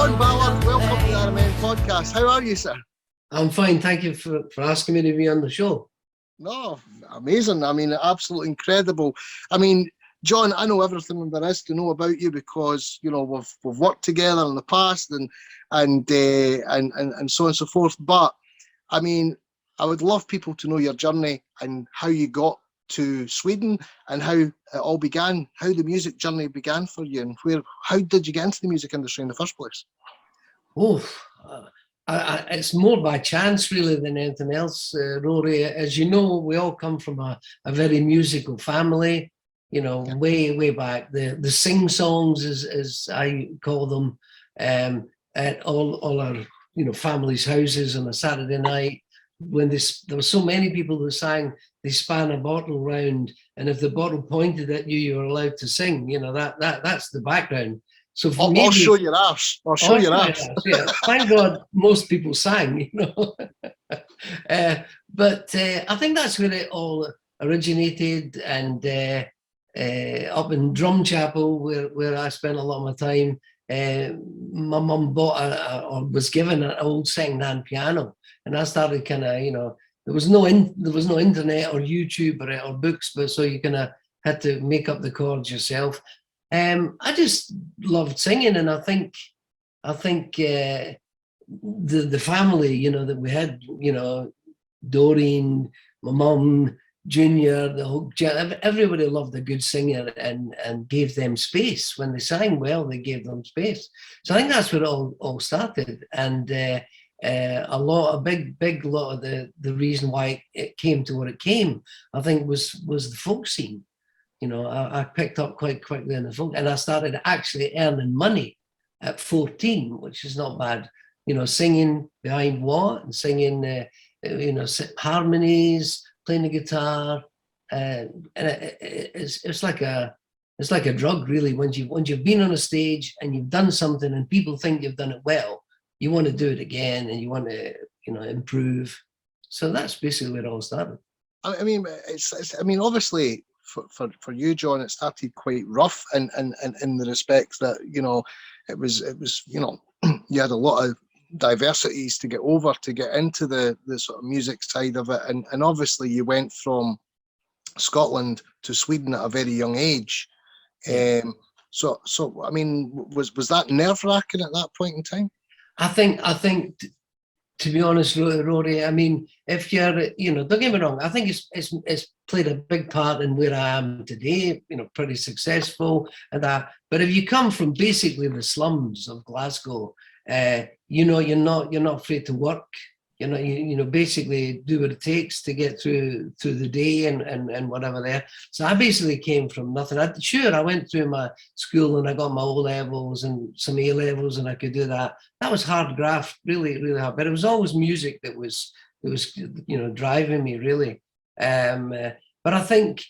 John Ballard, welcome to the RMN Podcast. How are you, sir? I'm fine, thank you for asking me to be on the show. No, amazing. I mean, absolutely incredible. I mean, John, I know everything there is to know about you because we've worked together in the past and so on and so forth. But I mean, I would love people to know your journey and how you got to Sweden and how it all began, how the music journey began for you, and how did you get into the music industry in the first place? It's more by chance really than anything else, Rory. As you know, we all come from a very musical family, way back. The sing songs, as I call them, at all our families' houses on a Saturday night. When there were so many people who sang, they span a bottle round, and if the bottle pointed at you, you were allowed to sing. That's the background. So for me, I'll show your ass. I'll show your ass. Yeah, thank God most people sang. But I think that's where it all originated, and up in Drumchapel, where I spent a lot of my time. My mum bought or was given an old second-hand piano, and I started kind of, there was no internet or YouTube or books, but so you kind of had to make up the chords yourself. I just loved singing, and I think the family, that we had, Doreen, my mum, Junior, everybody loved a good singer and gave them space. When they sang well, they gave them space. So I think that's where it all started, and a big lot of the reason why it came to what it came, I think, was the folk scene. I picked up quite quickly in the folk, and I started actually earning money at 14, which is not bad. Singing behind what, and singing, harmonies, playing the guitar, and it's like a drug, really. Once you've been on a stage and you've done something, and people think you've done it well, you want to do it again, and you want to, improve. So that's basically where it all started. I mean, obviously, for you, John, it started quite rough, and in the respect that it was you had a lot of diversities to get over to get into the sort of music side of it, and obviously you went from Scotland to Sweden at a very young age. So I mean, was that nerve-wracking at that point in time? I think. To be honest, Rory, I mean, if you're, don't get me wrong, I think it's played a big part in where I am today, pretty successful and that. But if you come from basically the slums of Glasgow, you're not afraid to work. Basically do what it takes to get through the day and whatever there. So I basically came from nothing. I went through my school and I got my O-levels and some A-levels, and I could do that. That was hard graft, really, really hard. But it was always music that was driving me, really. But I think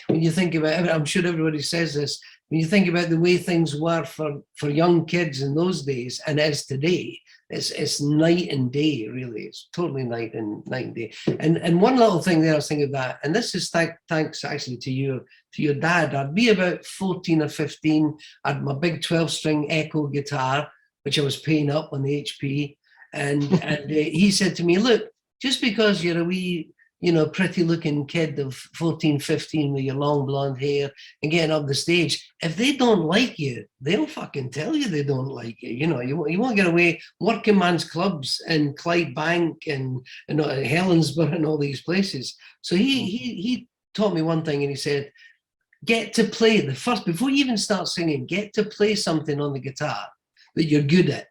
when you think about it, I'm sure everybody says this, when you think about the way things were for young kids in those days and as today, it's night and day, really. It's totally night and day. And one little thing there I was thinking of that, and this is thanks actually to your dad. I'd be about 14 or 15. I had my big 12-string Echo guitar, which I was paying up on the HP. And he said to me, look, just because you're a wee, pretty looking kid of 14, 15 with your long blonde hair and getting up the stage, if they don't like you, they'll fucking tell you they don't like you. You won't get away. Working man's clubs in Clydebank and Helensburgh and all these places. So he taught me one thing, and he said, get to play before you even start singing, get to play something on the guitar that you're good at.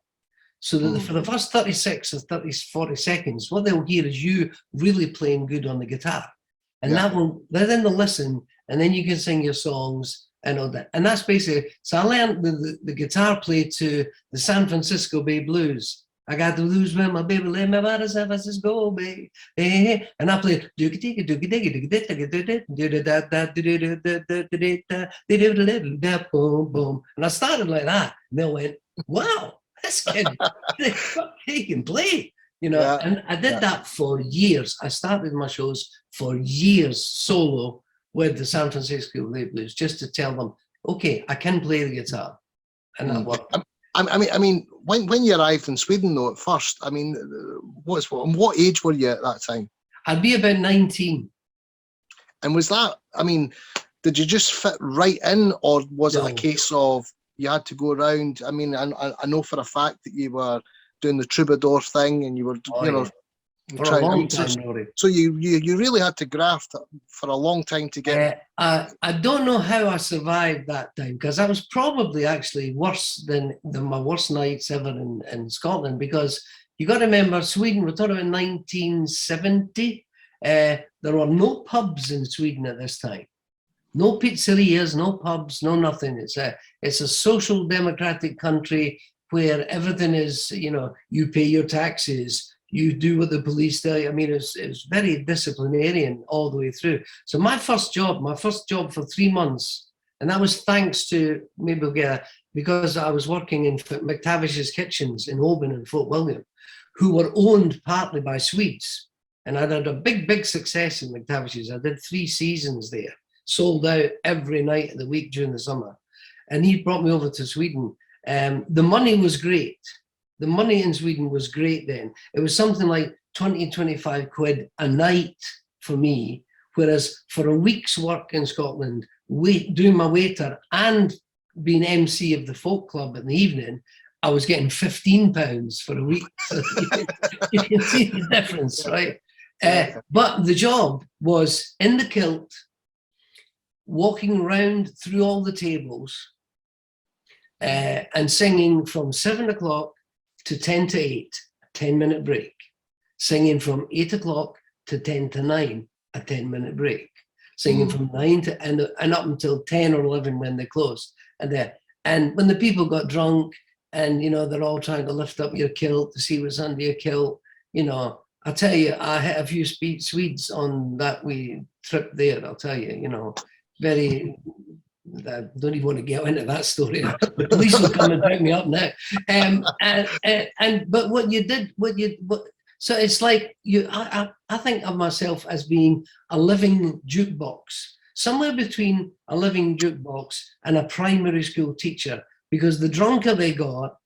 So that for the first 36 or 40 seconds, what they'll hear is you really playing good on the guitar. And then they'll listen, and then you can sing your songs and all that. And that's basically, so I learned the guitar play to the San Francisco Bay Blues. I got the blues when my baby lay my body San Francisco Bay. And I played boom. And I started like that. And they went, wow. This kid, he can play, And I did that for years. I started my shows for years solo with the San Francisco Bay Blues, just to tell them, okay, I can play the guitar. And that worked. I mean, when you arrived in Sweden though at first, I mean, what age were you at that time? I'd be about 19. And was that, I mean, did you just fit right in, or was it a No. case of you had to go around? I mean, I know for a fact that you were doing the troubadour thing, and you were, for a long time, Rory. So you really had to graft for a long time to get. I don't know how I survived that time, because that was probably actually worse than my worst nights ever in Scotland, because you got to remember, Sweden, we're talking about 1970. There were no pubs in Sweden at this time. No pizzerias, no pubs, no nothing. It's a social democratic country where everything is, you pay your taxes, you do what the police tell you. I mean, it's very disciplinarian all the way through. So my first job for 3 months, and that was thanks to, maybe we'll get, because I was working in McTavish's Kitchens in Oban and Fort William, who were owned partly by Swedes. And I had a big success in McTavish's. I did 3 seasons there, sold out every night of the week during the summer. And he brought me over to Sweden. The money was great. The money in Sweden was great then. It was something like 20, 25 quid a night for me, whereas for a week's work in Scotland, doing my waiter and being MC of the folk club in the evening, I was getting £15 for a week. So you can see the difference, right? But the job was in the kilt, walking around through all the tables and singing from 7 o'clock to 10 to 8, a 10-minute break. Singing from 8 o'clock to 10 to 9, a 10-minute break. Singing from 9 to and up until 10 or 11 when they closed. And when the people got drunk and, they're all trying to lift up your kilt to see what's under your kilt, I'll tell you, I had a few Swedes on that wee trip there, I'll tell you, very... I don't even want to get into that story. The police will come and pick me up now. But so it's like I think of myself as being a living jukebox, somewhere between a living jukebox and a primary school teacher, because the drunker they got,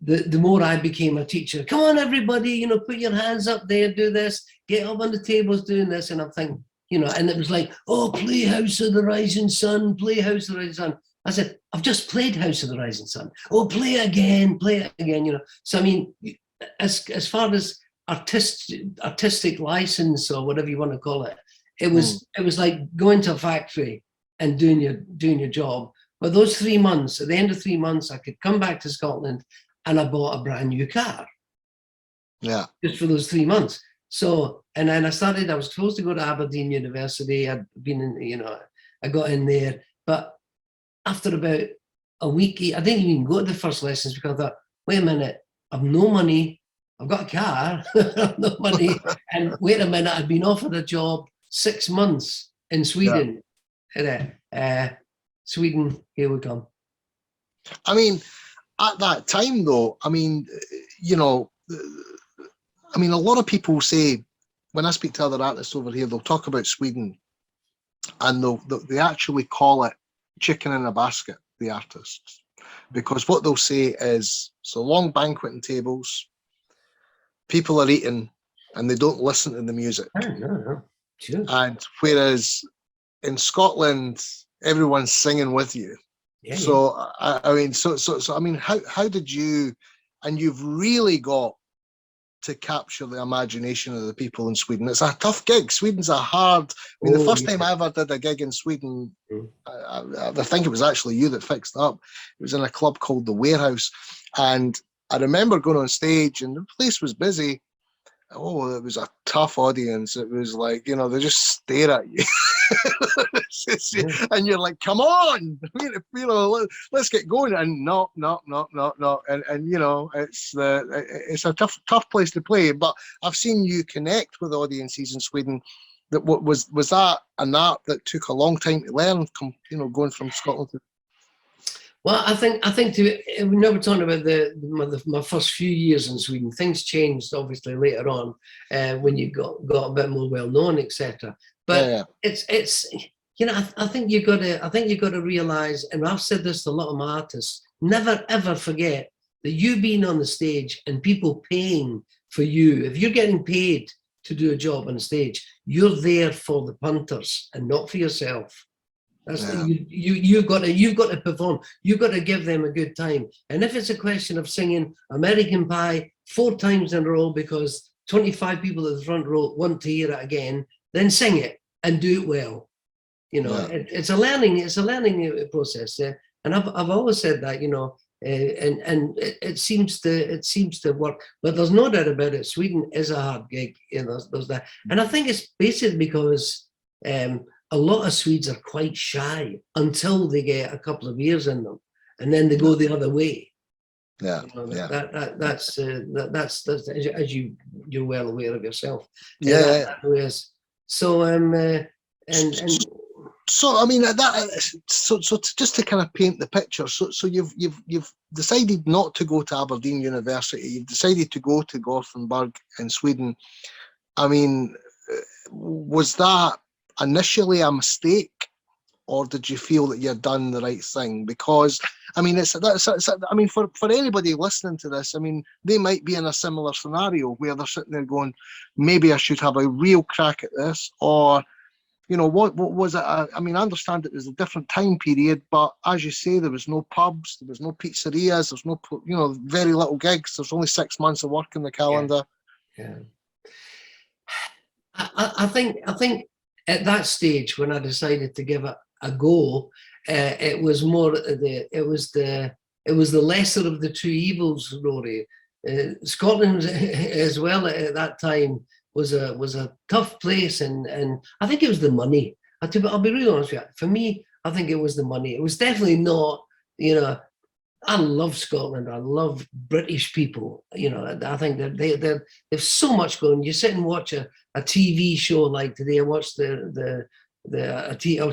the more I became a teacher. Come on, everybody, put your hands up there, do this, get up on the tables doing this, and I'm thinking, and it was like, play House of the Rising Sun, play House of the Rising Sun. I said, I've just played House of the Rising Sun. Play it again. So, I mean, as far as artistic license or whatever you want to call it, it was like going to a factory and doing your job. But those 3 months, at the end of 3 months, I could come back to Scotland and I bought a brand new car. Yeah. Just for those 3 months. So, and then I was supposed to go to Aberdeen University. I'd been in, I got in there. But after about a week, I didn't even go to the first lessons because I thought, wait a minute, I've no money. I've got a car, I've no money. And wait a minute, I'd been offered a job 6 months in Sweden. Yeah. Sweden, here we come. I mean, at that time though, I mean, a lot of people say, when I speak to other artists over here, they'll talk about Sweden and they actually call it chicken in a basket, the artists. Because what they'll say is, so long banqueting tables, people are eating and they don't listen to the music. No. Sure. And whereas in Scotland, everyone's singing with you. Yeah, so, yeah. I mean, how did you, and you've really got to capture the imagination of the people in Sweden. It's a tough gig. Sweden's a hard, the first time I ever did a gig in Sweden, I think it was actually you that fixed it up. It was in a club called The Warehouse. And I remember going on stage and the place was busy. Oh, it was a tough audience. It was like, they just stare at you. And you're like, come on, let's get going. And no. And it's a tough place to play. But I've seen you connect with audiences in Sweden. That was that an art that took a long time to learn, going from Scotland to... Well, I think we never talked about my first few years in Sweden. Things changed obviously later on when you got a bit more well known, etc. But it's I think you got to realize, and I've said this to a lot of my artists, never ever forget that you being on the stage and people paying for you. If you're getting paid to do a job on stage, you're there for the punters and not for yourself. That's you've got to perform. You've got to give them a good time. And if it's a question of singing American Pie 4 times in a row because 25 people at the front row want to hear it again, then sing it and do it well. It's a learning process. And I've always said that, and it seems to work. But there's no doubt about it. Sweden is a hard gig. There's that, and I think it's basically because a lot of Swedes are quite shy until they get a couple of years in them, and then they go the other way. That's as you're well aware of yourself. So So I mean so just to kind of paint the picture. So you've decided not to go to Aberdeen University. You've decided to go to Gothenburg in Sweden. I mean, was that initially a mistake, or did you feel that you'd done the right thing? Because I mean, I mean, for anybody listening to this, I mean, they might be in a similar scenario where they're sitting there going, maybe I should have a real crack at this, or what was it? I mean, I understand it was a different time period, but as you say, there was no pubs, there was no pizzerias, there's no, very little gigs. There's only 6 months of work in the calendar. Yeah. I think at that stage when I decided to give it a go, it was more it was the lesser of the 2 evils, Rory. Scotland as well at that time was a tough place, and I think it was the money. I'll be really honest with you. For me, I think it was the money. It was definitely not, I love Scotland. I love British people. I think that they've so much going. You sit and watch a TV show like today. I watched a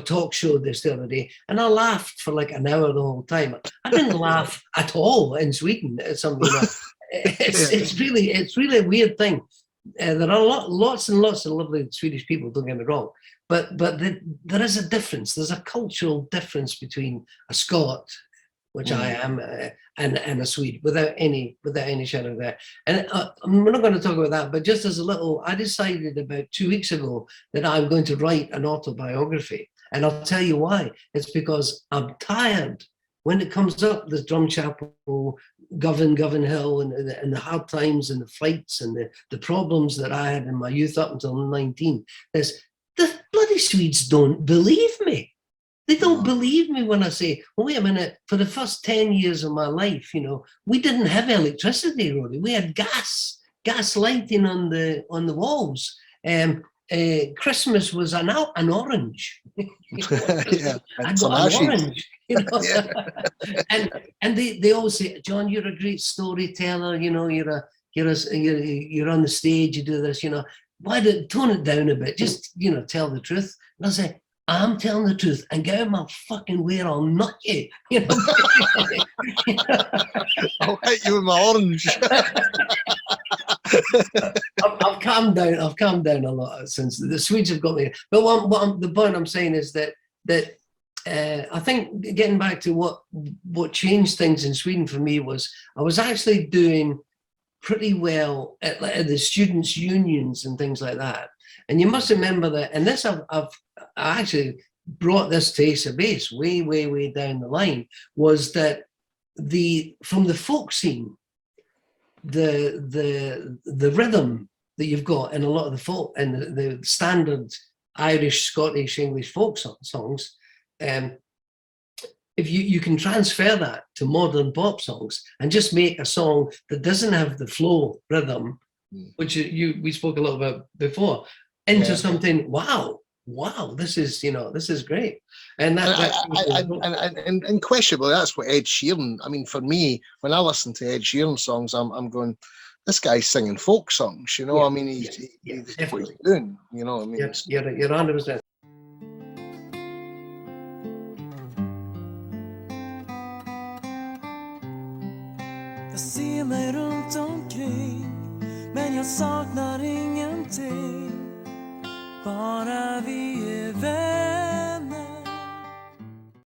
talk show this the other day, and I laughed for like an hour the whole time. I didn't laugh at all in Sweden at something like it's really a weird thing. There are lots and lots of lovely Swedish people, don't get me wrong, but there is a difference. There's a cultural difference between a Scot, which I am, and a Swede, without any shadow of that. And we're not going to talk about that, but just as a little, I decided about 2 weeks ago that I'm going to write an autobiography. And I'll tell you why. It's because I'm tired. When it comes up, the Drumchapel, Govan Hill, and the hard times and the fights and the problems that I had in my youth up until 19, the bloody Swedes don't believe me. They don't believe me when I say, well, wait a minute, for the first 10 years of my life, we didn't have electricity, really. We had gas lighting on the walls. Christmas was an orange. I got an orange. And they always say, John, you're a great storyteller. You're on the stage. You do this. Why don't tone it down a bit? Just tell the truth. And I say, I'm telling the truth, and get out of my fucking way, or I'll nut you. I'll hit you with my orange. I've calmed down a lot since the Swedes have got me. But the point I'm saying is that I think getting back to what changed things in Sweden for me was I was actually doing pretty well at the students' unions and things like that. And you must remember that, and this I actually brought this to Ace of Base way down the line, was that from the folk scene, the rhythm that you've got in a lot of the folk and the standard Irish, Scottish, English folk songs, if you can transfer that to modern pop songs and just make a song that doesn't have the flow rhythm, which we spoke a little about before, into something, wow, this is great. And unquestionably, that's what Ed Sheeran, I mean, for me, when I listen to Ed Sheeran songs, I'm going, this guy's singing folk songs, I mean, he's what he's doing, I mean. You're 100%. Jag ser mig runt omkring, men jag saknar ingenting. Bara vi